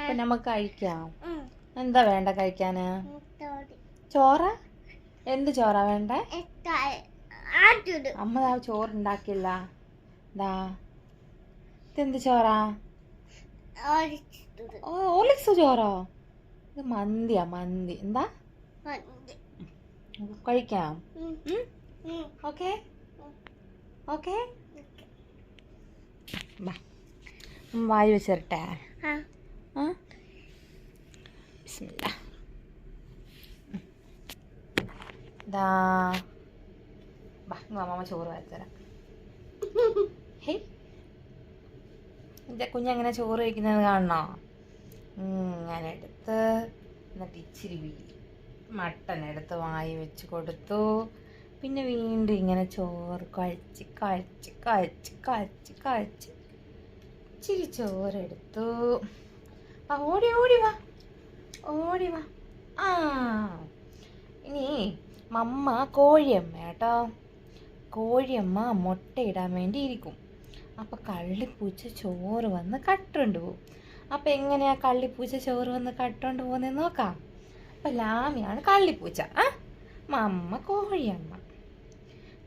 അപ്പൊ നമുക്ക് കഴിക്കാം. എന്താ വേണ്ട കഴിക്കാന്? ചോറ? എന്ത് ചോറാ വേണ്ടേ? അമ്മ ചോറുണ്ടാക്കില്ല. ഇതെന്ത് ചോറാ? ഓർലിക്സ് ചോറോ? ഇത് മന്തിയാ, മന്തി. എന്താ കഴിക്കാം? Okay okay. വായി വെച്ചിരട്ടെ. ബിസ്മില്ലാ. അമ്മ ചോറ് വരത്തരാം. ഹേയ്, എൻ്റെ കുഞ്ഞങ്ങനെ ചോറ് കഴിക്കുന്നത് കാണണോ? ഇങ്ങനെ എടുത്ത് എന്നിട്ട് ഇച്ചിരി മട്ടൻ എടുത്ത് വായി വെച്ച് കൊടുത്തു. പിന്നെ വീണ്ടും ഇങ്ങനെ ചോറ് കഴിച്ച് കഴിച്ച് കഴിച്ച് കഴിച്ച് കഴിച്ച് ഇച്ചിരി ചോറെടുത്തു. ഓടി ഓടി വാ, ഓടി വാ. ഇനി മമ്മ കോഴിയമ്മ കേട്ടോ. കോഴിയമ്മ മുട്ടയിടാൻ വേണ്ടി ഇരിക്കും. അപ്പം കള്ളിപ്പൂച്ച ചോറ് വന്ന് കട്ടുകൊണ്ട് പോകും. അപ്പം എങ്ങനെയാ കള്ളിപ്പൂച്ച ചോറ് വന്ന് കട്ടുകൊണ്ട് പോകുന്നതെന്ന് നോക്കാം. അപ്പം ലാമിയാണ് കള്ളിപ്പൂച്ച, മമ്മ കോഴിയമ്മ.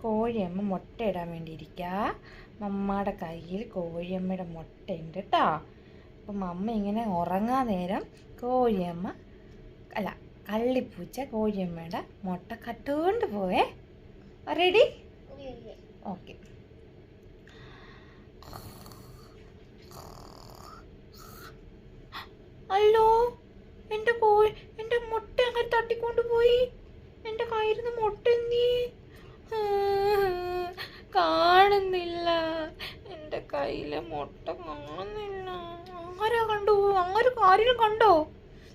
കോഴിയമ്മ മുട്ടയിടാൻ വേണ്ടി ഇരിക്കുക. മമ്മയുടെ കയ്യിൽ കോഴിയമ്മയുടെ മുട്ടയുണ്ട് കേട്ടോ. അപ്പം മമ്മ ഇങ്ങനെ ഉറങ്ങാൻ നേരം കള്ളിപ്പൂച്ച കോഴിയമ്മയുടെ മുട്ട കട്ടുകൊണ്ട് പോവേ. റെഡി? ഓക്കെ. അല്ലോ, എൻ്റെ മുട്ട അങ്ങനെ തട്ടിക്കൊണ്ട് പോയി. എൻ്റെ കയ്യിൽ നിന്ന് മുട്ട എന്തി കാണുന്നില്ല. എൻ്റെ കയ്യിലെ മുട്ട കാണുന്നില്ല. ആരാ കണ്ടു? ആരെങ്കിലും കണ്ടോ?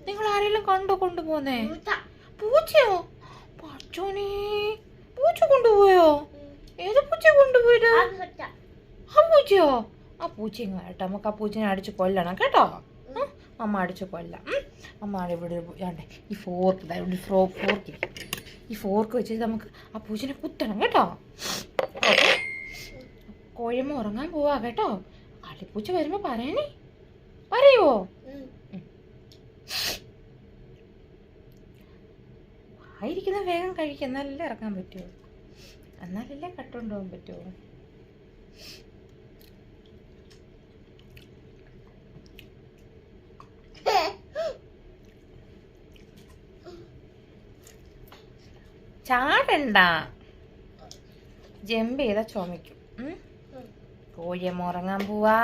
നിങ്ങൾ ആരെങ്കിലും കണ്ടോ കൊണ്ടുപോന്നേ? പൂച്ചയോ? പച്ചോനെ, പൂച്ച കൊണ്ടുപോയോ? ഏത് പൂച്ച കൊണ്ടുപോയത്? ആ പൂച്ചയോ? ആ പൂച്ച ഇങ്ങ് കേട്ടോ. നമുക്ക് ആ പൂച്ചനെ അടിച്ച് കൊല്ലണം കേട്ടോ. അമ്മ അടിച്ച് കൊല്ലാം. അമ്മ ഇവിടെ ഈ ഫോർക്ക് ഈ ഫോർക്ക് വെച്ചിട്ട് നമുക്ക് ആ പൂച്ചനെ കുത്തണം കേട്ടോ. കോഴിയമ്മ ഉറങ്ങാൻ പോവാ കേട്ടോ. കള്ളിപ്പൂച്ച വരുമ്പോ പറയുവോ? ആയിരിക്കുന്ന വേഗം കഴിക്കുക, എന്നാലല്ലേ ഇറക്കാൻ പറ്റുമോ, എന്നാലല്ലേ കട്ടുകൊണ്ടുപോകാൻ പറ്റുമോ. ചാടണ്ട, ജമ്പ് ചെയ്താ ചുമയ്ക്കും. കോഴിയമ്മ ഉറങ്ങാൻ പോവാ.